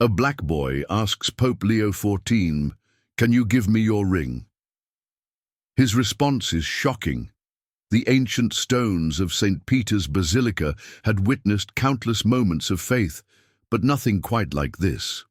A black boy asks Pope Leo XIV, "Can you give me your ring?" His response is shocking. The ancient stones of St. Peter's Basilica had witnessed countless moments of faith, but nothing quite like this.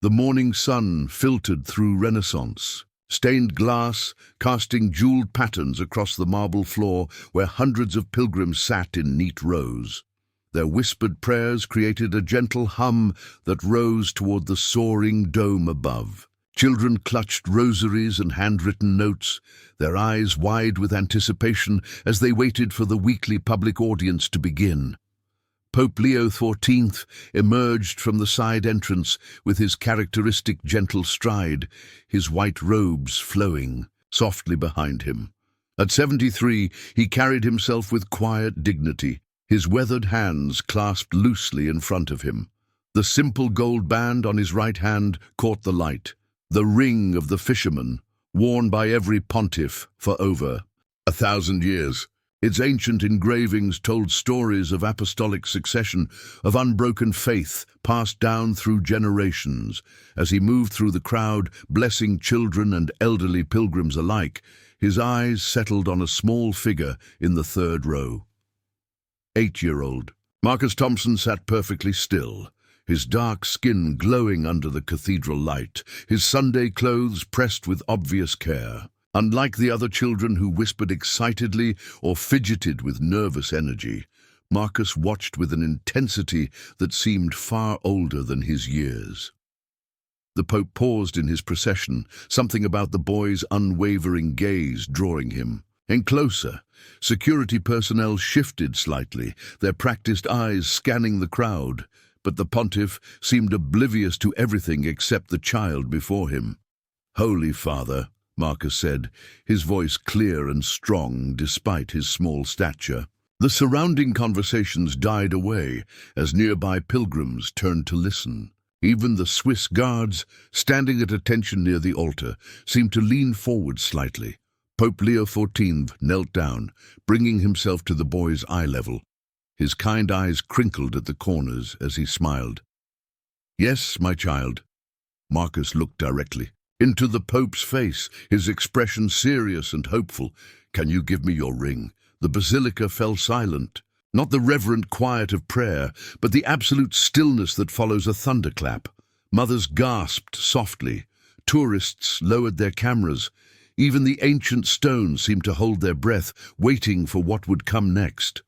The morning sun filtered through Renaissance, stained glass casting jeweled patterns across the marble floor where hundreds of pilgrims sat in neat rows. Their whispered prayers created a gentle hum that rose toward the soaring dome above. Children clutched rosaries and handwritten notes, their eyes wide with anticipation as they waited for the weekly public audience to begin. Pope Leo XIV emerged from the side entrance with his characteristic gentle stride, his white robes flowing softly behind him. At 73, he carried himself with quiet dignity, his weathered hands clasped loosely in front of him. The simple gold band on his right hand caught the light, the ring of the fisherman, worn by every pontiff for over 1,000 years. Its ancient engravings told stories of apostolic succession, of unbroken faith passed down through generations. As he moved through the crowd, blessing children and elderly pilgrims alike, his eyes settled on a small figure in the third row. 8-year-old Marcus Thompson sat perfectly still, his dark skin glowing under the cathedral light, his Sunday clothes pressed with obvious care. Unlike the other children who whispered excitedly or fidgeted with nervous energy, Marcus watched with an intensity that seemed far older than his years. The Pope paused in his procession, something about the boy's unwavering gaze drawing him. And closer, security personnel shifted slightly, their practiced eyes scanning the crowd, but the pontiff seemed oblivious to everything except the child before him. "Holy Father," Marcus said, his voice clear and strong despite his small stature. The surrounding conversations died away as nearby pilgrims turned to listen. Even the Swiss guards, standing at attention near the altar, seemed to lean forward slightly. Pope Leo XIV knelt down, bringing himself to the boy's eye level. His kind eyes crinkled at the corners as he smiled. "Yes, my child." Marcus looked directly into the Pope's face, his expression serious and hopeful. "Can you give me your ring?" The basilica fell silent. Not the reverent quiet of prayer, but the absolute stillness that follows a thunderclap. Mothers gasped softly. Tourists lowered their cameras. Even the ancient stones seemed to hold their breath, waiting for what would come next.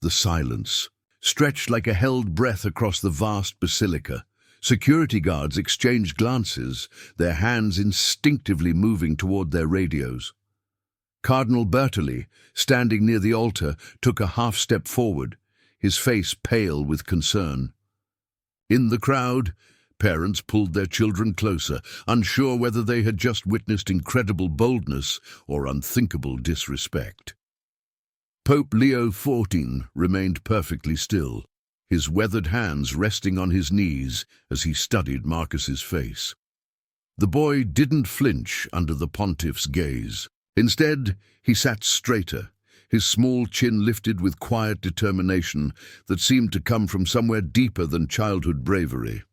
The silence stretched like a held breath across the vast basilica. Security guards exchanged glances, their hands instinctively moving toward their radios. Cardinal Bertoli, standing near the altar, took a half-step forward, his face pale with concern. In the crowd, parents pulled their children closer, unsure whether they had just witnessed incredible boldness or unthinkable disrespect. Pope Leo XIV remained perfectly still, his weathered hands resting on his knees as he studied Marcus's face. The boy didn't flinch under the pontiff's gaze. Instead, he sat straighter, his small chin lifted with quiet determination that seemed to come from somewhere deeper than childhood bravery.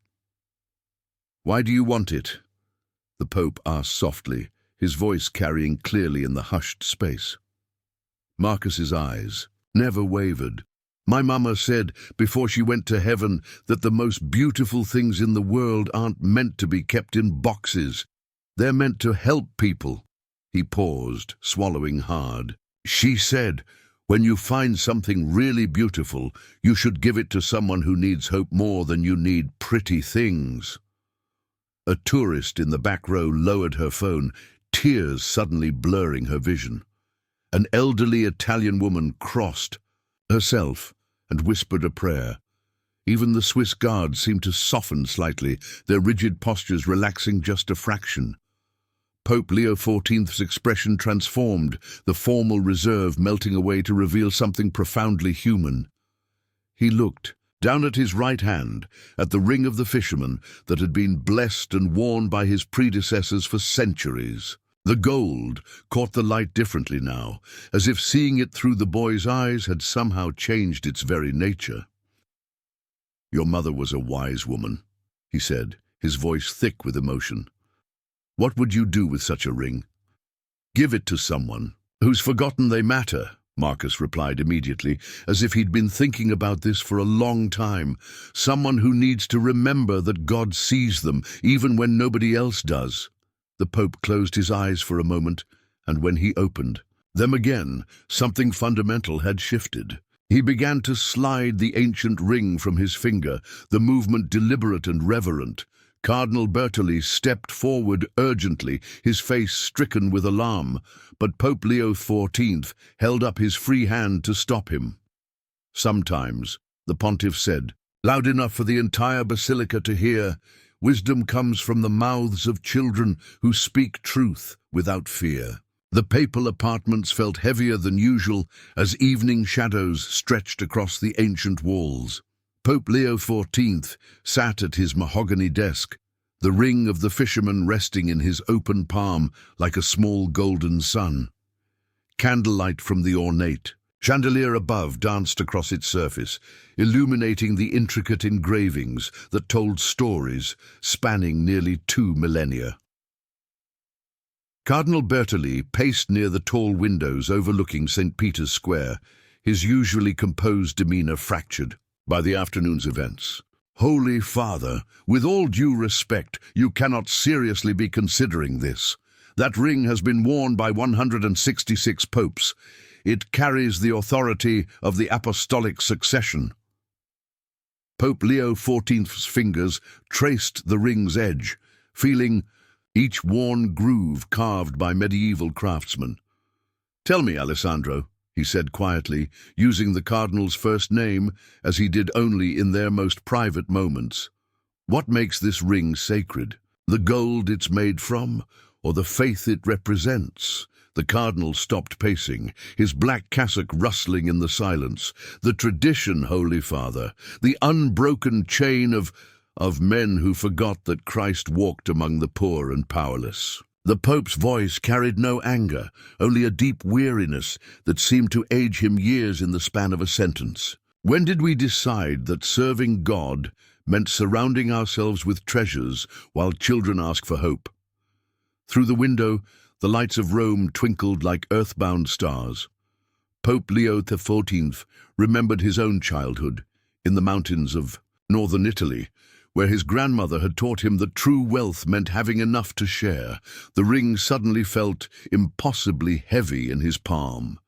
"Why do you want it?" the Pope asked softly, his voice carrying clearly in the hushed space. Marcus's eyes never wavered. "My mama said before she went to heaven that the most beautiful things in the world aren't meant to be kept in boxes. They're meant to help people." He paused, swallowing hard. "She said, when you find something really beautiful, you should give it to someone who needs hope more than you need pretty things." A tourist in the back row lowered her phone, tears suddenly blurring her vision. An elderly Italian woman crossed herself and whispered a prayer. Even the Swiss guards seemed to soften slightly, their rigid postures relaxing just a fraction. Pope Leo XIV's expression transformed, the formal reserve melting away to reveal something profoundly human. He looked down at his right hand, at the ring of the fisherman that had been blessed and worn by his predecessors for centuries. The gold caught the light differently now, as if seeing it through the boy's eyes had somehow changed its very nature. Your mother was a wise woman, he said, his voice thick with emotion. What would you do with such a ring? Give it to someone who's forgotten they matter, Marcus replied immediately, as if he'd been thinking about this for a long time. Someone who needs to remember that God sees them, even when nobody else does. The Pope closed his eyes for a moment, and when he opened them again, something fundamental had shifted. He began to slide the ancient ring from his finger, the movement deliberate and reverent. Cardinal Bertoli stepped forward urgently, his face stricken with alarm, but Pope Leo XIV held up his free hand to stop him. Sometimes, the pontiff said, loud enough for the entire basilica to hear, wisdom comes from the mouths of children who speak truth without fear. The papal apartments felt heavier than usual as evening shadows stretched across the ancient walls. Pope Leo XIV sat at his mahogany desk, the ring of the fisherman resting in his open palm like a small golden sun. Candlelight from the ornate chandelier above danced across its surface, illuminating the intricate engravings that told stories spanning nearly 2 millennia. Cardinal Bertoli paced near the tall windows overlooking St. Peter's Square, his usually composed demeanor fractured by the afternoon's events. Holy Father, with all due respect, you cannot seriously be considering this. That ring has been worn by 166 popes. It carries the authority of the apostolic succession. Pope Leo XIV's fingers traced the ring's edge, feeling each worn groove carved by medieval craftsmen. Tell me, Alessandro, he said quietly, using the cardinal's first name as he did only in their most private moments. What makes this ring sacred? The gold it's made from, or the faith it represents? The cardinal stopped pacing, his black cassock rustling in the silence. The tradition, Holy Father, the unbroken chain of men who forgot that Christ walked among the poor and powerless. The Pope's voice carried no anger, only a deep weariness that seemed to age him years in the span of a sentence. When did we decide that serving God meant surrounding ourselves with treasures while children ask for hope? Through the window, the lights of Rome twinkled like earthbound stars. Pope Leo XIV remembered his own childhood in the mountains of northern Italy, where his grandmother had taught him that true wealth meant having enough to share. The ring suddenly felt impossibly heavy in his palm.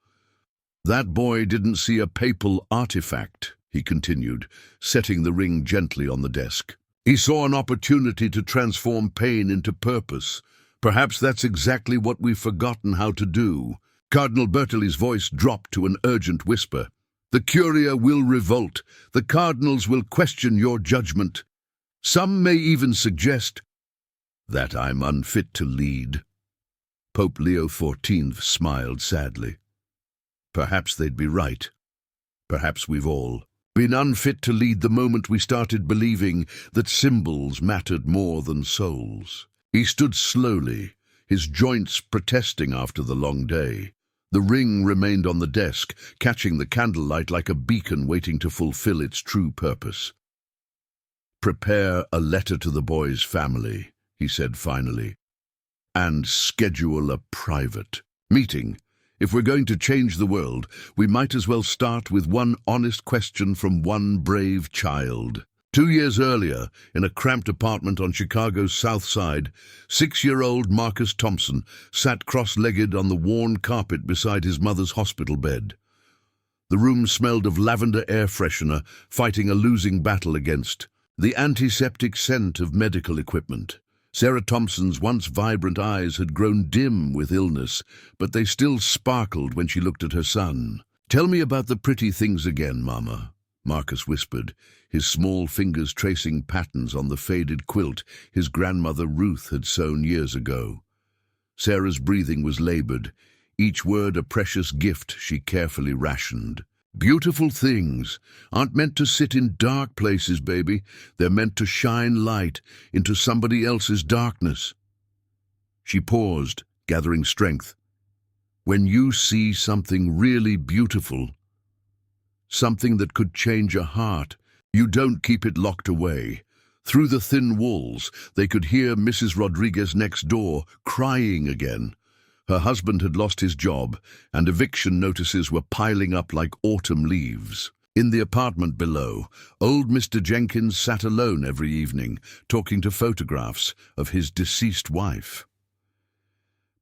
That boy didn't see a papal artifact, he continued, setting the ring gently on the desk. He saw an opportunity to transform pain into purpose. Perhaps that's exactly what we've forgotten how to do. Cardinal Bertoli's voice dropped to an urgent whisper. The Curia will revolt. The cardinals will question your judgment. Some may even suggest that I'm unfit to lead. Pope Leo XIV smiled sadly. Perhaps they'd be right. Perhaps we've all been unfit to lead the moment we started believing that symbols mattered more than souls. He stood slowly, his joints protesting after the long day. The ring remained on the desk, catching the candlelight like a beacon waiting to fulfill its true purpose. Prepare a letter to the boy's family, he said finally, and schedule a private meeting. If we're going to change the world, we might as well start with one honest question from one brave child. 2 years earlier, in a cramped apartment on Chicago's South Side, 6-year-old Marcus Thompson sat cross-legged on the worn carpet beside his mother's hospital bed. The room smelled of lavender air freshener, fighting a losing battle against the antiseptic scent of medical equipment. Sarah Thompson's once vibrant eyes had grown dim with illness, but they still sparkled when she looked at her son. Tell me about the pretty things again, Mama, Marcus whispered, his small fingers tracing patterns on the faded quilt his grandmother Ruth had sewn years ago. Sarah's breathing was labored, each word a precious gift she carefully rationed. Beautiful things aren't meant to sit in dark places, baby. They're meant to shine light into somebody else's darkness. She paused, gathering strength. When you see something really beautiful, something that could change a heart, You don't keep it locked away. Through the thin walls, they could hear Mrs. Rodriguez next door crying again. Her husband had lost his job, and eviction notices were piling up like autumn leaves. In the apartment below, old Mr. Jenkins sat alone every evening, talking to photographs of his deceased wife.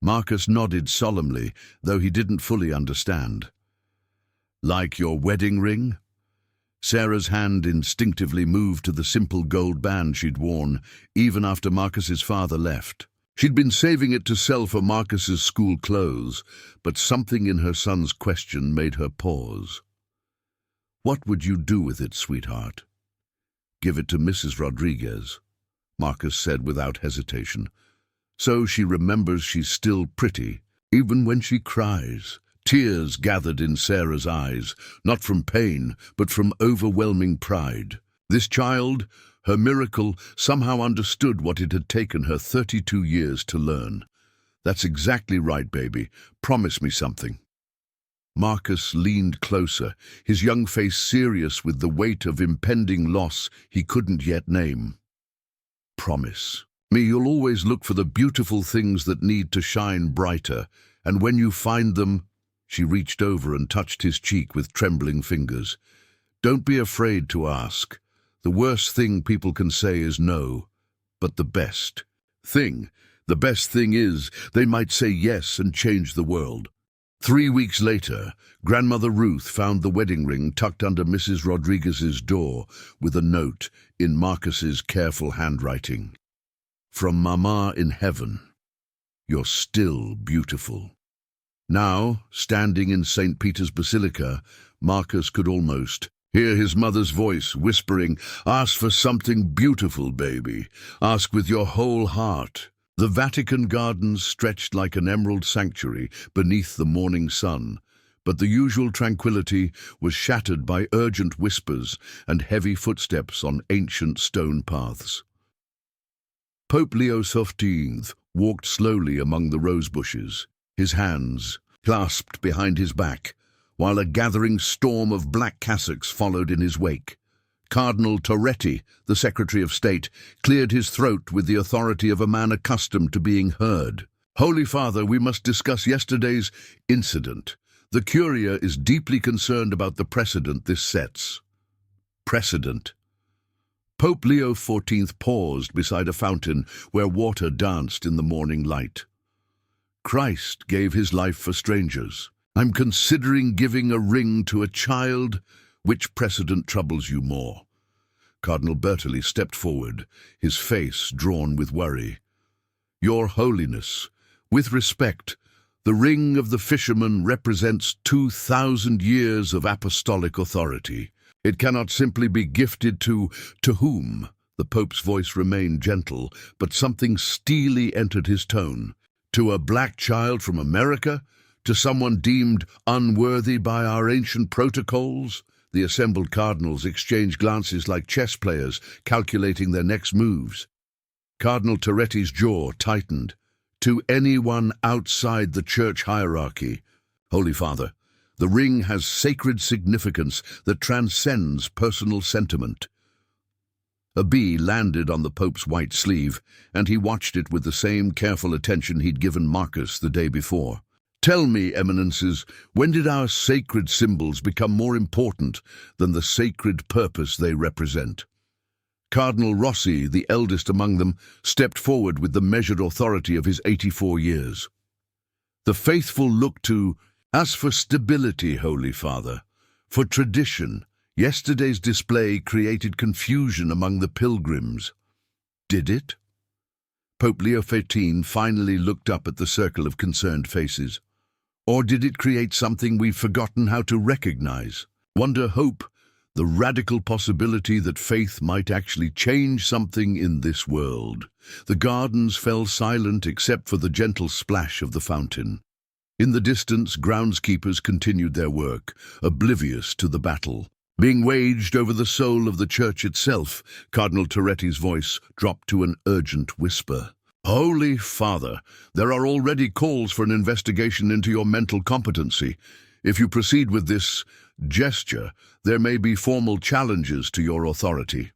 Marcus nodded solemnly, though he didn't fully understand. "Like your wedding ring?" Sarah's hand instinctively moved to the simple gold band she'd worn, even after Marcus's father left. She'd been saving it to sell for Marcus's school clothes, but something in her son's question made her pause. "What would you do with it, sweetheart?" "Give it to Mrs. Rodriguez," Marcus said without hesitation. "So she remembers she's still pretty, even when she cries." Tears gathered in Sarah's eyes, not from pain, but from overwhelming pride. This child, her miracle, somehow understood what it had taken her 32 years to learn. "That's exactly right, baby. Promise me something." Marcus leaned closer, his young face serious with the weight of impending loss he couldn't yet name. "Promise me you'll always look for the beautiful things that need to shine brighter, and when you find them—" She reached over and touched his cheek with trembling fingers. "Don't be afraid to ask. The worst thing people can say is no, but the best thing is they might say yes and change the world." 3 weeks later, Grandmother Ruth found the wedding ring tucked under Mrs. Rodriguez's door with a note in Marcus's careful handwriting. "From Mama in heaven, you're still beautiful." Now, standing in St. Peter's Basilica, Marcus could almost hear his mother's voice whispering, "Ask for something beautiful, baby. Ask with your whole heart." The Vatican gardens stretched like an emerald sanctuary beneath the morning sun, but the usual tranquility was shattered by urgent whispers and heavy footsteps on ancient stone paths. Pope Leo XIV walked slowly among the rose bushes, his hands clasped behind his back, while a gathering storm of black cassocks followed in his wake. Cardinal Torretti, the Secretary of State, cleared his throat with the authority of a man accustomed to being heard. "Holy Father, we must discuss yesterday's incident. The Curia is deeply concerned about the precedent this sets." Precedent. Pope Leo XIV paused beside a fountain where water danced in the morning light. "Christ gave his life for strangers. I'm considering giving a ring to a child. Which precedent troubles you more?" Cardinal Bertoli stepped forward, his face drawn with worry. "Your Holiness, with respect, the ring of the fisherman represents 2,000 years of apostolic authority. It cannot simply be gifted to whom?" The Pope's voice remained gentle, but something steely entered his tone. "To a black child from America? To someone deemed unworthy by our ancient protocols?" The assembled cardinals exchanged glances like chess players calculating their next moves. Cardinal Torretti's jaw tightened. "To anyone outside the church hierarchy. Holy Father, the ring has sacred significance that transcends personal sentiment." A bee landed on the Pope's white sleeve, and he watched it with the same careful attention he'd given Marcus the day before. "Tell me, Eminences, when did our sacred symbols become more important than the sacred purpose they represent?" Cardinal Rossi, the eldest among them, stepped forward with the measured authority of his 84 years. "The faithful look to, as for stability, Holy Father, for tradition. Yesterday's display created confusion among the pilgrims." "Did it?" Pope Leo XIV finally looked up at the circle of concerned faces. "Or did it create something we've forgotten how to recognize? Wonder, hope, the radical possibility that faith might actually change something in this world." The gardens fell silent except for the gentle splash of the fountain. In the distance, groundskeepers continued their work, oblivious to the battle being waged over the soul of the church itself. Cardinal Torretti's voice dropped to an urgent whisper. "Holy Father, there are already calls for an investigation into your mental competency. If you proceed with this, gesture, there may be formal challenges to your authority.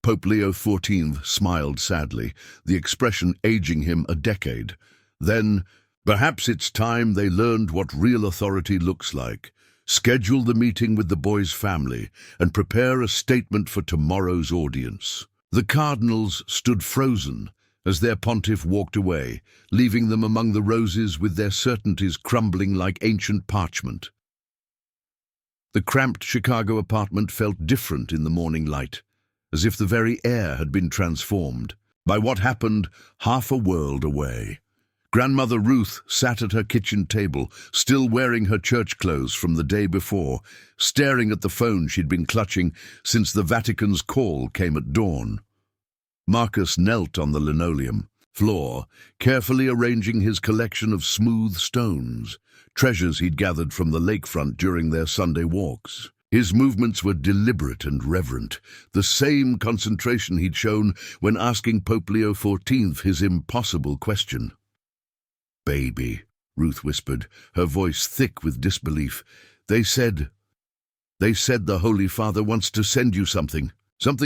Pope Leo XIV smiled sadly, the expression aging him a decade. Then, perhaps it's time they learned what real authority looks like. Schedule the meeting with the boy's family and prepare a statement for tomorrow's audience. The cardinals stood frozen as their pontiff walked away, leaving them among the roses with their certainties crumbling like ancient parchment. The cramped Chicago apartment felt different in the morning light, as if the very air had been transformed by what happened half a world away. Grandmother Ruth sat at her kitchen table, still wearing her church clothes from the day before, staring at the phone she'd been clutching since the Vatican's call came at dawn. Marcus knelt on the linoleum floor, carefully arranging his collection of smooth stones, treasures he'd gathered from the lakefront during their Sunday walks. His movements were deliberate and reverent, the same concentration he'd shown when asking Pope Leo XIV his impossible question. "Baby," Ruth whispered, her voice thick with disbelief. They said the Holy Father wants to send you something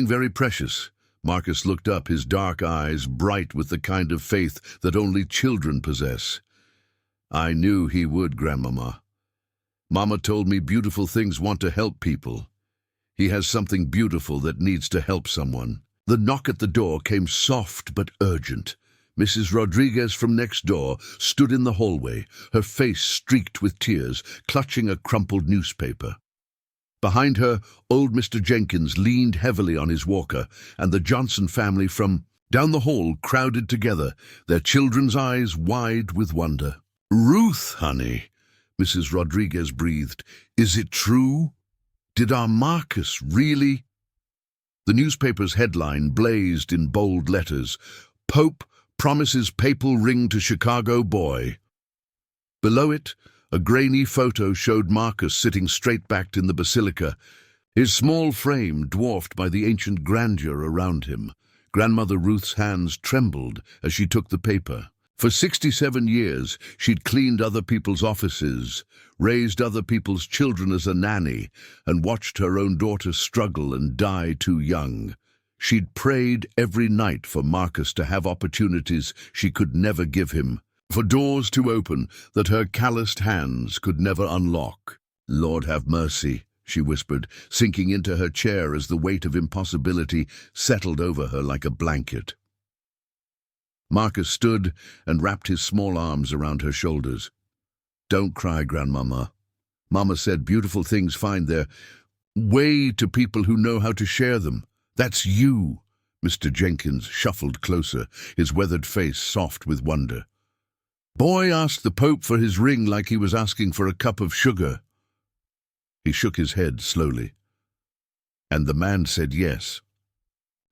very precious." Marcus looked up, his dark eyes bright with the kind of faith that only children possess. "I knew he would, Grandmama. Mama told me beautiful things want to help people. He has something beautiful that needs to help someone." The knock at the door came soft but urgent. Mrs. Rodriguez from next door stood in the hallway, her face streaked with tears, clutching a crumpled newspaper. Behind her, old Mr. Jenkins leaned heavily on his walker, and the Johnson family from down the hall crowded together, their children's eyes wide with wonder. "Ruth, honey," Mrs. Rodriguez breathed, "is it true? Did our Marcus really?" The newspaper's headline blazed in bold letters, "Pope promises papal ring to Chicago boy." Below it, a grainy photo showed Marcus sitting straight-backed in the basilica, his small frame dwarfed by the ancient grandeur around him. Grandmother Ruth's hands trembled as she took the paper. For 67 years, she'd cleaned other people's offices, raised other people's children as a nanny, and watched her own daughter struggle and die too young. She'd prayed every night for Marcus to have opportunities she could never give him, for doors to open that her calloused hands could never unlock. "Lord have mercy," she whispered, sinking into her chair as the weight of impossibility settled over her like a blanket. Marcus stood and wrapped his small arms around her shoulders. "Don't cry, Grandmama. Mama said beautiful things find their way to people who know how to share them. That's you." Mr. Jenkins shuffled closer, his weathered face soft with wonder. "Boy asked the Pope for his ring like he was asking for a cup of sugar." He shook his head slowly. "And the man said yes."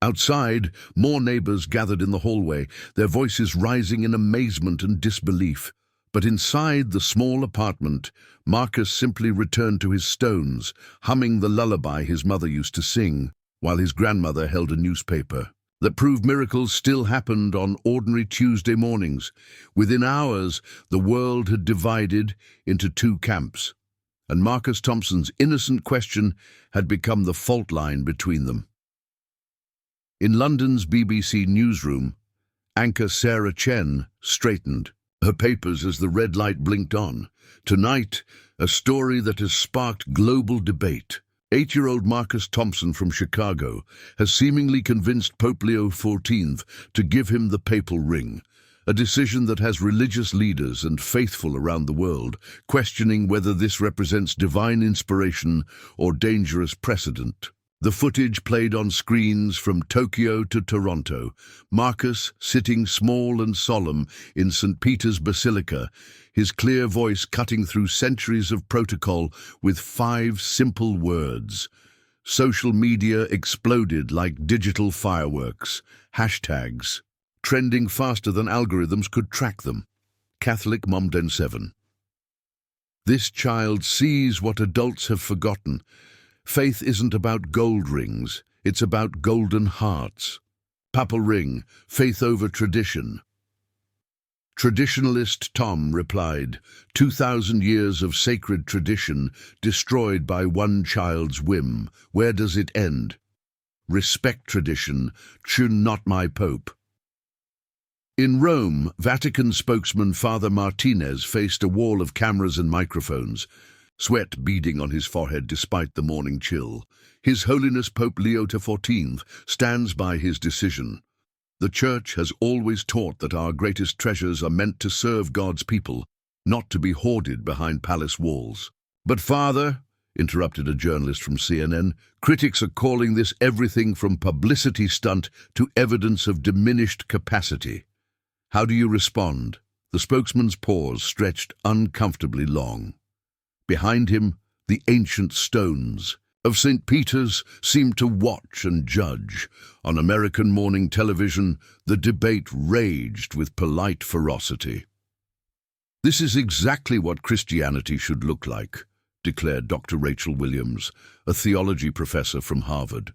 Outside, more neighbors gathered in the hallway, their voices rising in amazement and disbelief. But inside the small apartment, Marcus simply returned to his stones, humming the lullaby his mother used to sing, while his grandmother held a newspaper that proved miracles still happened on ordinary Tuesday mornings. Within hours, the world had divided into two camps, and Marcus Thompson's innocent question had become the fault line between them. In London's BBC newsroom, anchor Sarah Chen straightened her papers as the red light blinked on. Tonight, a story that has sparked global debate. 8-year-old Marcus Thompson from Chicago has seemingly convinced Pope Leo XIV to give him the papal ring, a decision that has religious leaders and faithful around the world questioning whether this represents divine inspiration or dangerous precedent. The footage played on screens from Tokyo to Toronto, Marcus sitting small and solemn in St. Peter's Basilica, his clear voice cutting through centuries of protocol with 5 simple words. Social media exploded like digital fireworks, hashtags, trending faster than algorithms could track them. Catholic Momden 7. This child sees what adults have forgotten. Faith isn't about gold rings, it's about golden hearts. Papal ring, faith over tradition. Traditionalist Tom replied, 2,000 years of sacred tradition destroyed by one child's whim. Where does it end? Respect tradition, tune not my pope. In Rome, Vatican spokesman Father Martinez faced a wall of cameras and microphones, sweat beading on his forehead despite the morning chill. His Holiness Pope Leo XIV stands by his decision. The Church has always taught that our greatest treasures are meant to serve God's people, not to be hoarded behind palace walls. But Father, interrupted a journalist from CNN, critics are calling this everything from publicity stunt to evidence of diminished capacity. How do you respond? The spokesman's pause stretched uncomfortably long. Behind him, the ancient stones of St. Peter's seemed to watch and judge. On American morning television, the debate raged with polite ferocity. This is exactly what Christianity should look like, declared Dr. Rachel Williams, a theology professor from Harvard.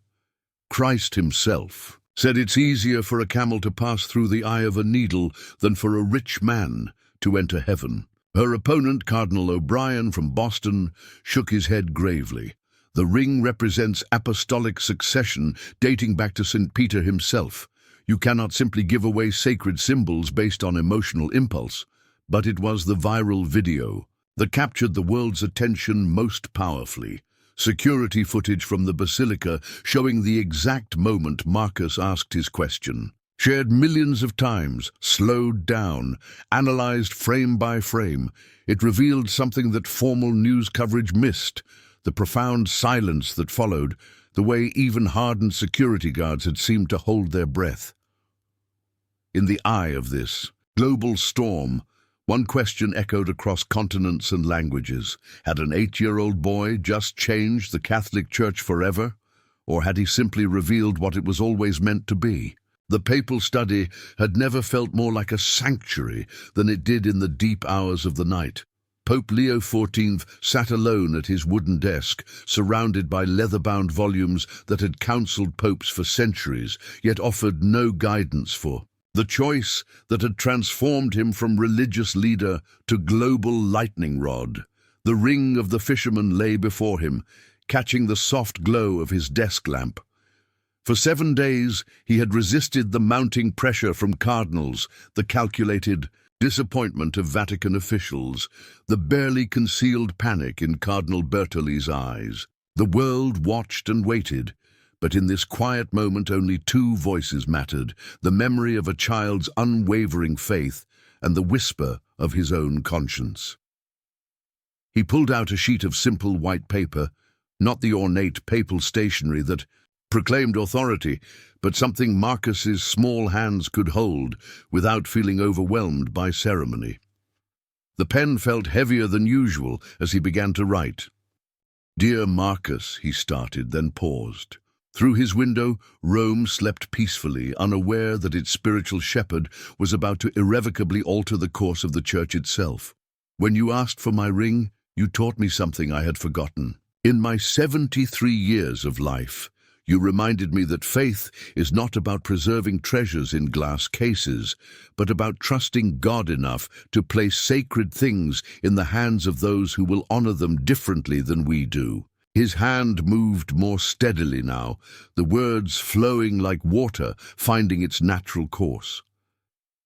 Christ himself said it's easier for a camel to pass through the eye of a needle than for a rich man to enter heaven. Her opponent, Cardinal O'Brien from Boston, shook his head gravely. The ring represents apostolic succession dating back to St. Peter himself. You cannot simply give away sacred symbols based on emotional impulse. But it was the viral video that captured the world's attention most powerfully. Security footage from the basilica showing the exact moment Marcus asked his question. Shared millions of times, slowed down, analyzed frame by frame. It revealed something that formal news coverage missed. The profound silence that followed, the way even hardened security guards had seemed to hold their breath. In the eye of this global storm, one question echoed across continents and languages. Had an 8-year-old boy just changed the Catholic Church forever? Or had he simply revealed what it was always meant to be? The papal study had never felt more like a sanctuary than it did in the deep hours of the night. Pope Leo XIV sat alone at his wooden desk, surrounded by leather-bound volumes that had counseled popes for centuries, yet offered no guidance for the choice that had transformed him from religious leader to global lightning rod. The ring of the fisherman lay before him, catching the soft glow of his desk lamp. For 7 days, he had resisted the mounting pressure from cardinals, the calculated disappointment of Vatican officials, the barely concealed panic in Cardinal Bertoli's eyes. The world watched and waited, but in this quiet moment only 2 voices mattered, the memory of a child's unwavering faith and the whisper of his own conscience. He pulled out a sheet of simple white paper, not the ornate papal stationery that proclaimed authority, but something Marcus's small hands could hold without feeling overwhelmed by ceremony. The pen felt heavier than usual as he began to write. "Dear Marcus," he started, then paused. Through his window, Rome slept peacefully, unaware that its spiritual shepherd was about to irrevocably alter the course of the Church itself. "When you asked for my ring, you taught me something I had forgotten. In my 73 years of life, you reminded me that faith is not about preserving treasures in glass cases, but about trusting God enough to place sacred things in the hands of those who will honor them differently than we do." His hand moved more steadily now, the words flowing like water, finding its natural course.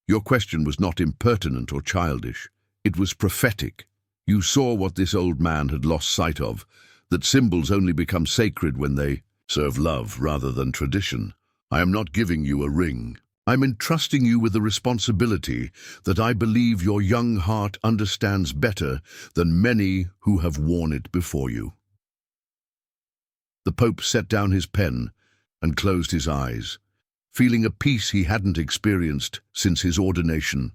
"Your question was not impertinent or childish. It was prophetic. You saw what this old man had lost sight of, that symbols only become sacred when they serve love rather than tradition. I am not giving you a ring. I'm entrusting you with a responsibility that I believe your young heart understands better than many who have worn it before you." The Pope set down his pen and closed his eyes, feeling a peace he hadn't experienced since his ordination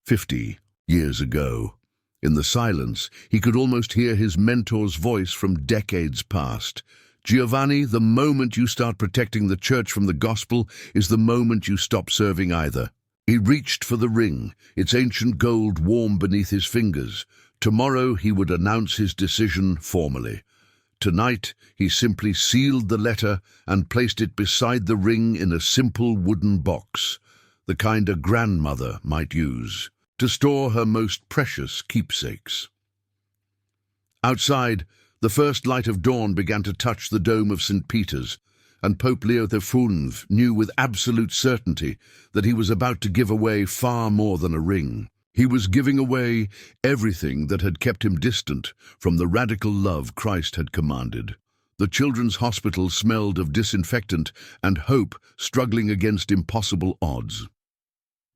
50 years ago. In the silence, he could almost hear his mentor's voice from decades past. "Giovanni, the moment you start protecting the Church from the gospel is the moment you stop serving either." He reached for the ring, its ancient gold warm beneath his fingers. Tomorrow he would announce his decision formally. Tonight he simply sealed the letter and placed it beside the ring in a simple wooden box. the kind a grandmother might use to store her most precious keepsakes. Outside, the first light of dawn began to touch the dome of St. Peter's, and Pope Leo XIV knew with absolute certainty that he was about to give away far more than a ring. He was giving away everything that had kept him distant from the radical love Christ had commanded. The children's hospital smelled of disinfectant and hope struggling against impossible odds.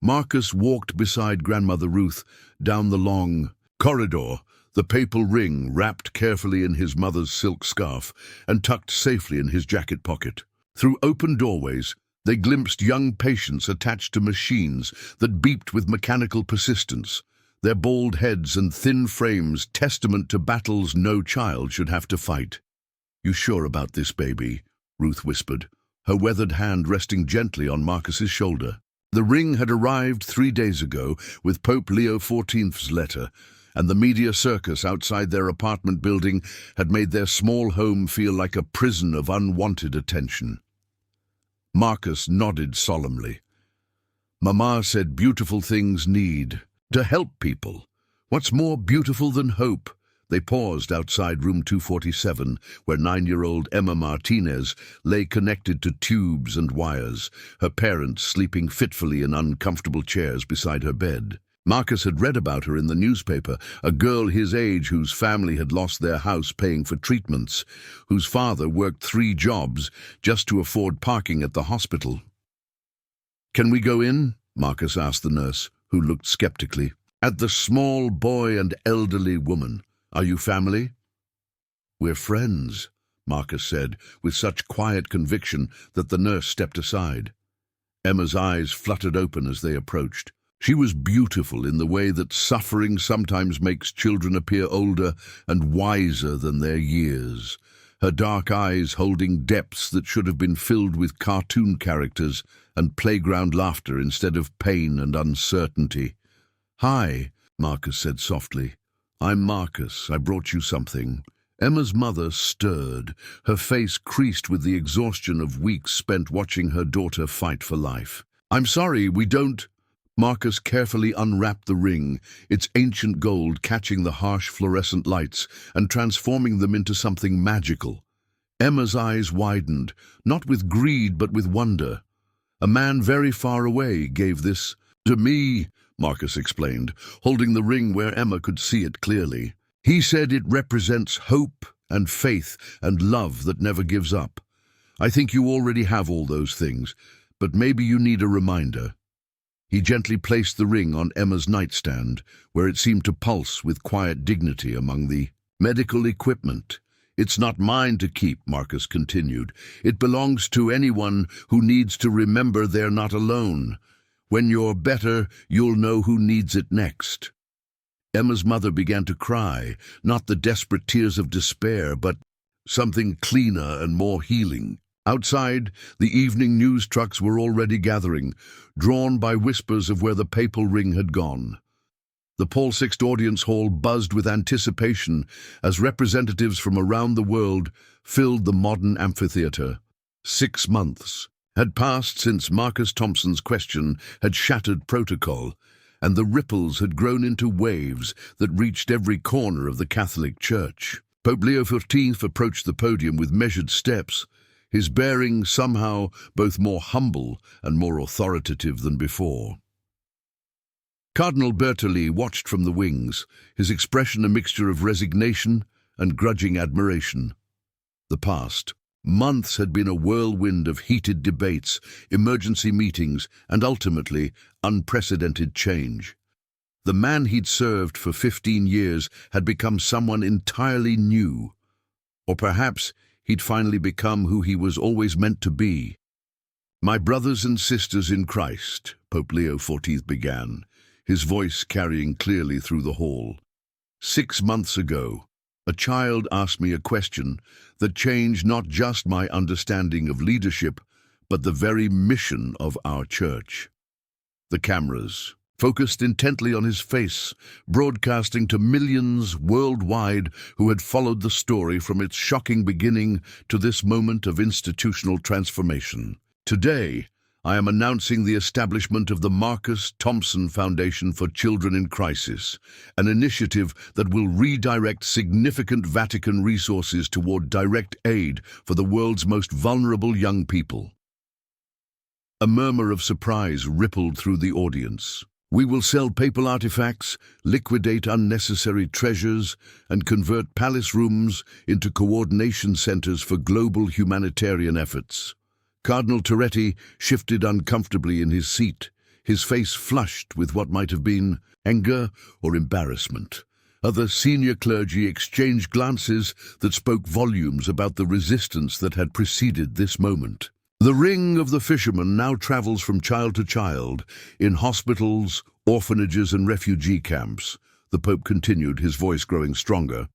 Marcus walked beside Grandmother Ruth down the long corridor, the papal ring wrapped carefully in his mother's silk scarf and tucked safely in his jacket pocket. Through open doorways, they glimpsed young patients attached to machines that beeped with mechanical persistence, their bald heads and thin frames testament to battles no child should have to fight. "You sure about this, baby?" Ruth whispered, her weathered hand resting gently on Marcus's shoulder. The ring had arrived 3 days ago with Pope Leo XIV's letter, and the media circus outside their apartment building had made their small home feel like a prison of unwanted attention. Marcus nodded solemnly. "Mama said beautiful things need to help people. What's more beautiful than hope?" They paused outside room 247, where 9-year-old Emma Martinez lay connected to tubes and wires, her parents sleeping fitfully in uncomfortable chairs beside her bed. Marcus had read about her in the newspaper, a girl his age whose family had lost their house paying for treatments, whose father worked 3 jobs just to afford parking at the hospital. "Can we go in?" Marcus asked the nurse, who looked skeptically at the small boy and elderly woman. "Are you family?" "We're friends," Marcus said, with such quiet conviction that the nurse stepped aside. Emma's eyes fluttered open as they approached. She was beautiful in the way that suffering sometimes makes children appear older and wiser than their years, her dark eyes holding depths that should have been filled with cartoon characters and playground laughter instead of pain and uncertainty. "Hi," Marcus said softly. "I'm Marcus. I brought you something." Emma's mother stirred, her face creased with the exhaustion of weeks spent watching her daughter fight for life. "I'm sorry, we don't—" Marcus carefully unwrapped the ring, its ancient gold catching the harsh fluorescent lights and transforming them into something magical. Emma's eyes widened, not with greed but with wonder. "A man very far away gave this to me," Marcus explained, holding the ring where Emma could see it clearly. "He said it represents hope and faith and love that never gives up. I think you already have all those things, but maybe you need a reminder." He gently placed the ring on Emma's nightstand, where it seemed to pulse with quiet dignity among the medical equipment. "It's not mine to keep," Marcus continued. "It belongs to anyone who needs to remember they're not alone. When you're better, you'll know who needs it next." Emma's mother began to cry, not the desperate tears of despair, but something cleaner and more healing. Outside, the evening news trucks were already gathering, drawn by whispers of where the papal ring had gone. The Paul VI audience hall buzzed with anticipation as representatives from around the world filled the modern amphitheater. 6 months had passed since Marcus Thompson's question had shattered protocol, and the ripples had grown into waves that reached every corner of the Catholic Church. Pope Leo XIV approached the podium with measured steps, his bearing somehow both more humble and more authoritative than before. Cardinal Bertolli watched from the wings, his expression a mixture of resignation and grudging admiration. The past months had been a whirlwind of heated debates, emergency meetings, and ultimately unprecedented change. The man he'd served for 15 years had become someone entirely new, or perhaps he'd finally become who he was always meant to be. "My brothers and sisters in Christ," Pope Leo XIV began, his voice carrying clearly through the hall. 6 months ago, a child asked me a question that changed not just my understanding of leadership, but the very mission of our church. The cameras focused intently on his face, broadcasting to millions worldwide who had followed the story from its shocking beginning to this moment of institutional transformation. "Today, I am announcing the establishment of the Marcus Thompson Foundation for Children in Crisis, an initiative that will redirect significant Vatican resources toward direct aid for the world's most vulnerable young people. A murmur of surprise rippled through the audience. We will sell papal artifacts, liquidate unnecessary treasures, and convert palace rooms into coordination centers for global humanitarian efforts. Cardinal Toretti shifted uncomfortably in his seat, his face flushed with what might have been anger or embarrassment. Other senior clergy exchanged glances that spoke volumes about the resistance that had preceded this moment. The ring of the fisherman now travels from child to child, in hospitals, orphanages and refugee camps. The Pope continued, his voice growing stronger.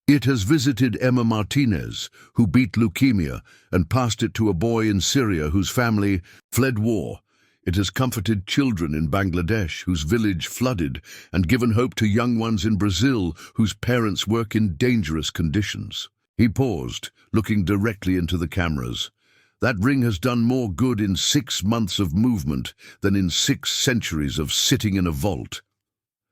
It has visited Emma Martinez, who beat leukemia, and passed it to a boy in Syria whose family fled war. It has comforted children in Bangladesh, whose village flooded, and given hope to young ones in Brazil, whose parents work in dangerous conditions. He paused, looking directly into the cameras. That ring has done more good in 6 months of movement than in 6 centuries of sitting in a vault.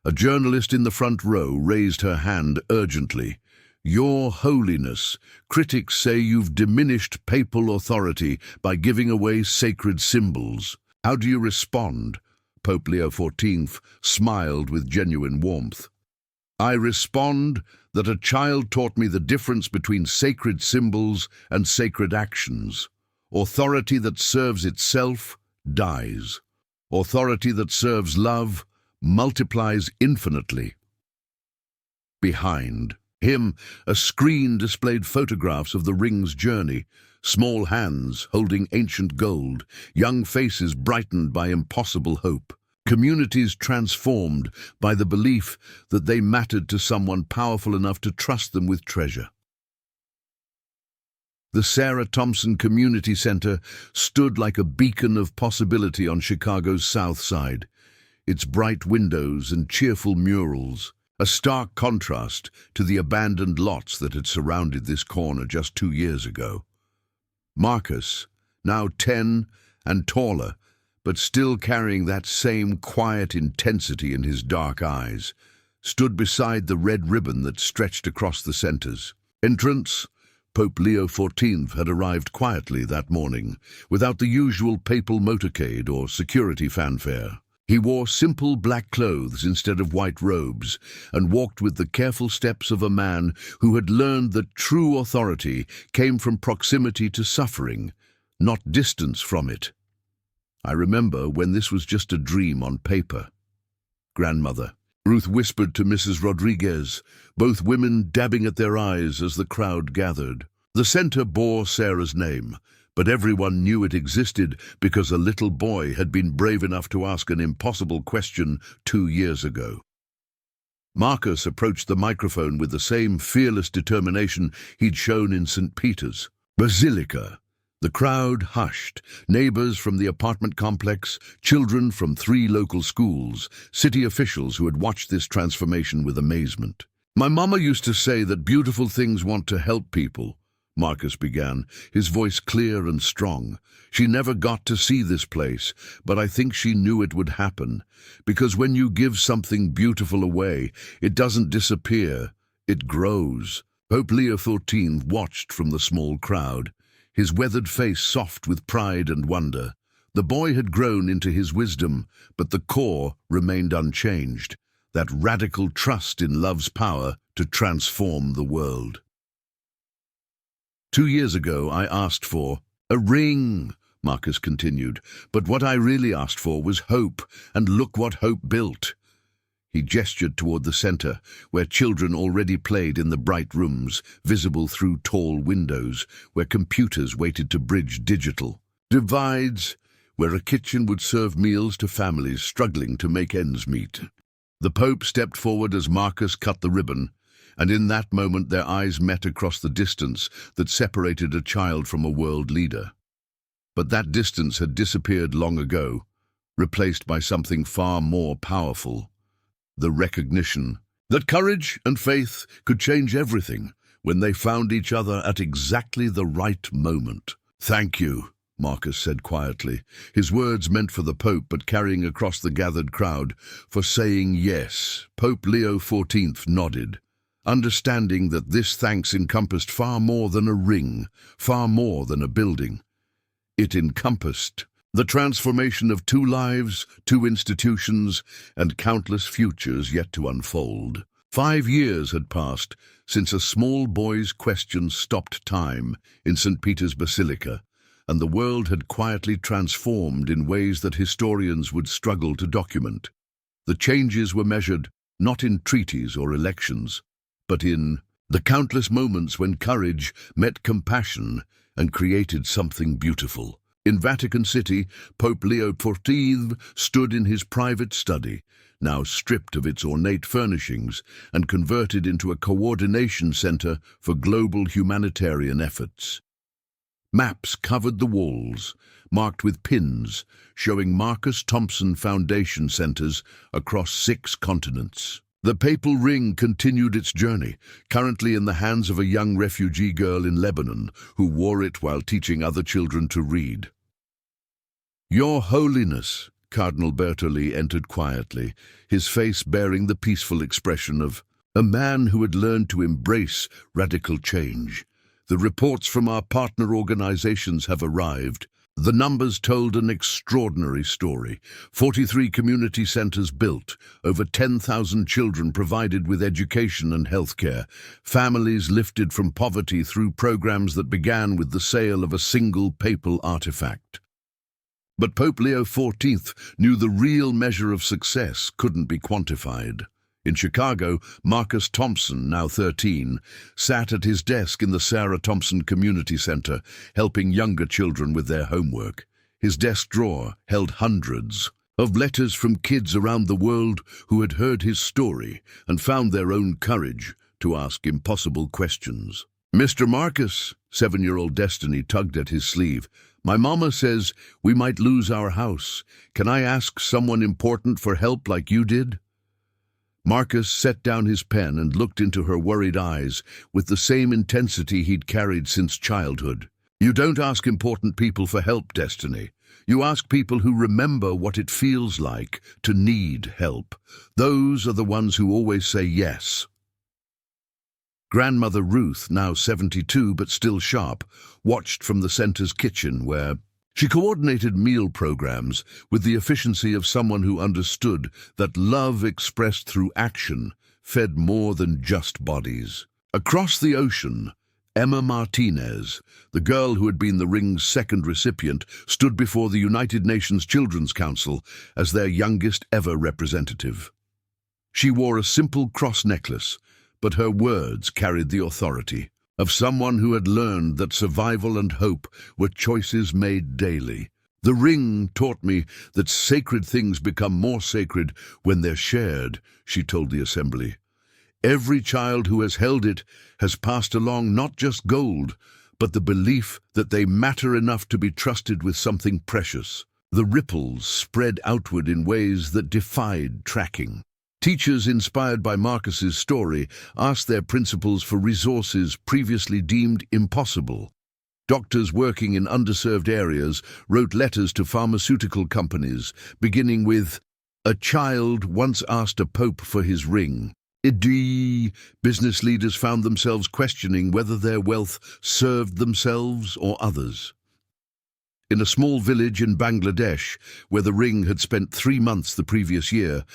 A journalist in the front row raised her hand urgently. Your Holiness, critics say you've diminished papal authority by giving away sacred symbols. How do you respond? Pope Leo XIV smiled with genuine warmth. I respond that a child taught me the difference between sacred symbols and sacred actions. Authority that serves itself dies. Authority that serves love multiplies infinitely. Behind him, a screen displayed photographs of the ring's journey, small hands holding ancient gold, young faces brightened by impossible hope, communities transformed by the belief that they mattered to someone powerful enough to trust them with treasure. The Sarah Thompson Community Center stood like a beacon of possibility on Chicago's South Side, its bright windows and cheerful murals, a stark contrast to the abandoned lots that had surrounded this corner just 2 years ago. Marcus, now 10 and taller, but still carrying that same quiet intensity in his dark eyes, stood beside the red ribbon that stretched across the centers. Entrance: Pope Leo XIV had arrived quietly that morning, without the usual papal motorcade or security fanfare. He wore simple black clothes instead of white robes, and walked with the careful steps of a man who had learned that true authority came from proximity to suffering, not distance from it. I remember when this was just a dream on paper. Grandmother, Ruth whispered to Mrs. Rodriguez, both women dabbing at their eyes as the crowd gathered. The center bore Sarah's name, but everyone knew it existed because a little boy had been brave enough to ask an impossible question 2 years ago. Marcus approached the microphone with the same fearless determination he'd shown in St. Peter's Basilica. The crowd hushed, neighbors from the apartment complex, children from 3 local schools, city officials who had watched this transformation with amazement. My mama used to say that beautiful things want to help people, Marcus began, his voice clear and strong. She never got to see this place, but I think she knew it would happen. Because when you give something beautiful away, it doesn't disappear, it grows. Pope Leo XIV watched from the small crowd, his weathered face soft with pride and wonder. The boy had grown into his wisdom, but the core remained unchanged, that radical trust in love's power to transform the world. 2 years ago, I asked for a ring, Marcus continued, but what I really asked for was hope, and look what hope built. He gestured toward the center, where children already played in the bright rooms, visible through tall windows, where computers waited to bridge digital divides, where a kitchen would serve meals to families struggling to make ends meet. The Pope stepped forward as Marcus cut the ribbon, and in that moment their eyes met across the distance that separated a child from a world leader. But that distance had disappeared long ago, replaced by something far more powerful: the recognition that courage and faith could change everything when they found each other at exactly the right moment. Thank you, Marcus said quietly, his words meant for the Pope but carrying across the gathered crowd, for saying yes. Pope Leo XIV nodded, understanding that this thanks encompassed far more than a ring, far more than a building. It encompassed the transformation of 2 lives, 2 institutions, and countless futures yet to unfold. 5 years had passed since a small boy's question stopped time in St. Peter's Basilica, and the world had quietly transformed in ways that historians would struggle to document. The changes were measured not in treaties or elections, but in the countless moments when courage met compassion and created something beautiful. In Vatican City, Pope Leo XIV stood in his private study, now stripped of its ornate furnishings and converted into a coordination center for global humanitarian efforts. Maps covered the walls, marked with pins, showing Marcus Thompson Foundation centers across 6 continents. The papal ring continued its journey, currently in the hands of a young refugee girl in Lebanon who wore it while teaching other children to read. "Your Holiness," Cardinal Bertoli entered quietly, his face bearing the peaceful expression of a man who had learned to embrace radical change. "The reports from our partner organizations have arrived. The numbers told an extraordinary story. 43 community centers built, over 10,000 children provided with education and healthcare, families lifted from poverty through programs that began with the sale of a single papal artifact." But Pope Leo XIV knew the real measure of success couldn't be quantified. In Chicago, Marcus Thompson, now 13, sat at his desk in the Sarah Thompson Community Center, helping younger children with their homework. His desk drawer held hundreds of letters from kids around the world who had heard his story and found their own courage to ask impossible questions. "Mr. Marcus," 7-year-old Destiny tugged at his sleeve, "my mama says we might lose our house. Can I ask someone important for help like you did?" Marcus set down his pen and looked into her worried eyes with the same intensity he'd carried since childhood. "You don't ask important people for help, Destiny. You ask people who remember what it feels like to need help. Those are the ones who always say yes." Grandmother Ruth, now 72 but still sharp, watched from the center's kitchen where she coordinated meal programs with the efficiency of someone who understood that love expressed through action fed more than just bodies. Across the ocean, Emma Martinez, the girl who had been the ring's 2nd recipient, stood before the United Nations Children's Council as their youngest ever representative. She wore a simple cross necklace, but her words carried the authority of someone who had learned that survival and hope were choices made daily. "The ring taught me that sacred things become more sacred when they're shared," she told the assembly. "Every child who has held it has passed along not just gold, but the belief that they matter enough to be trusted with something precious." The ripples spread outward in ways that defied tracking. Teachers inspired by Marcus's story asked their principals for resources previously deemed impossible. Doctors working in underserved areas wrote letters to pharmaceutical companies, beginning with, "A child once asked a pope for his ring." Business leaders found themselves questioning whether their wealth served themselves or others. In a small village in Bangladesh, where the ring had spent 3 months the previous year,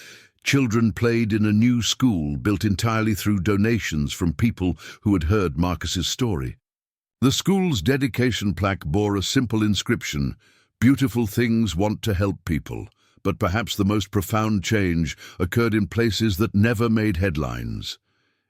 children played in a new school built entirely through donations from people who had heard Marcus's story. The school's dedication plaque bore a simple inscription, "Beautiful things want to help people," but perhaps the most profound change occurred in places that never made headlines.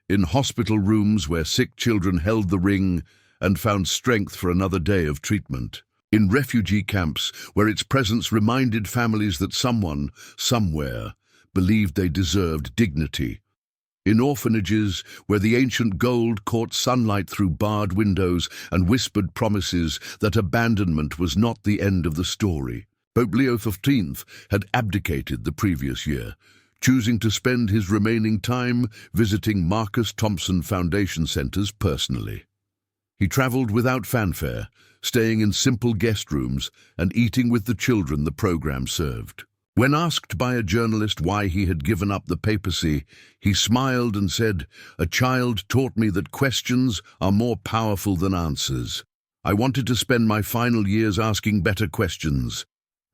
In hospital rooms where sick children held the ring and found strength for another day of treatment. In refugee camps where its presence reminded families that someone, somewhere, believed they deserved dignity. In orphanages where the ancient gold caught sunlight through barred windows and whispered promises that abandonment was not the end of the story. Pope Leo XV had abdicated the previous year, choosing to spend his remaining time visiting Marcus Thompson Foundation centers personally. He traveled without fanfare, staying in simple guest rooms and eating with the children the program served. When asked by a journalist why he had given up the papacy, he smiled and said, "A child taught me that questions are more powerful than answers. I wanted to spend my final years asking better questions."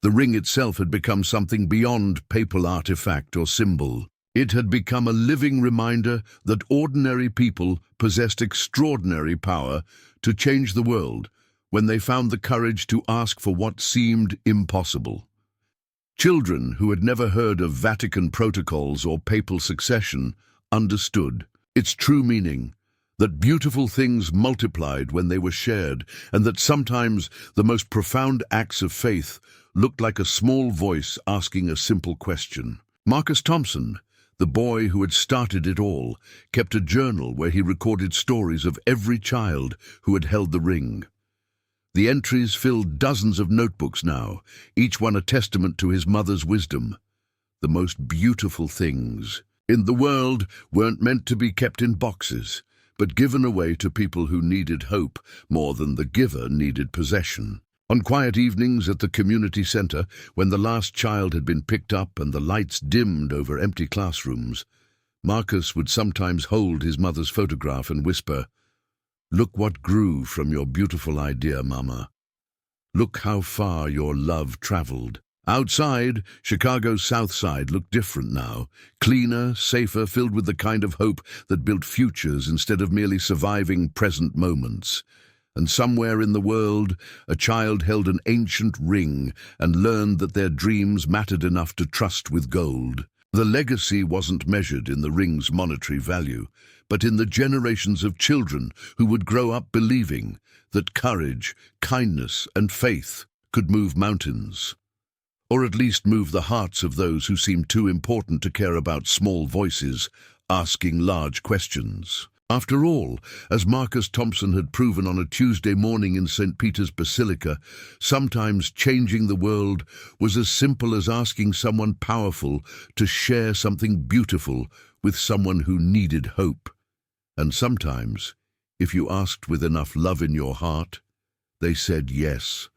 The ring itself had become something beyond papal artifact or symbol. It had become a living reminder that ordinary people possessed extraordinary power to change the world when they found the courage to ask for what seemed impossible. Children who had never heard of Vatican protocols or papal succession understood its true meaning, that beautiful things multiplied when they were shared, and that sometimes the most profound acts of faith looked like a small voice asking a simple question. Marcus Thompson, the boy who had started it all, kept a journal where he recorded stories of every child who had held the ring. The entries filled dozens of notebooks now, each one a testament to his mother's wisdom. The most beautiful things in the world weren't meant to be kept in boxes, but given away to people who needed hope more than the giver needed possession. On quiet evenings at the community center, when the last child had been picked up and the lights dimmed over empty classrooms, Marcus would sometimes hold his mother's photograph and whisper, "Look what grew from your beautiful idea, Mama. Look how far your love traveled." Outside, Chicago's South Side looked different now, cleaner, safer, filled with the kind of hope that built futures instead of merely surviving present moments. And somewhere in the world, a child held an ancient ring and learned that their dreams mattered enough to trust with gold. The legacy wasn't measured in the ring's monetary value, but in the generations of children who would grow up believing that courage, kindness, and faith could move mountains. Or at least move the hearts of those who seemed too important to care about small voices asking large questions. After all, as Marcus Thompson had proven on a Tuesday morning in St. Peter's Basilica, sometimes changing the world was as simple as asking someone powerful to share something beautiful with someone who needed hope. And sometimes, if you asked with enough love in your heart, they said yes.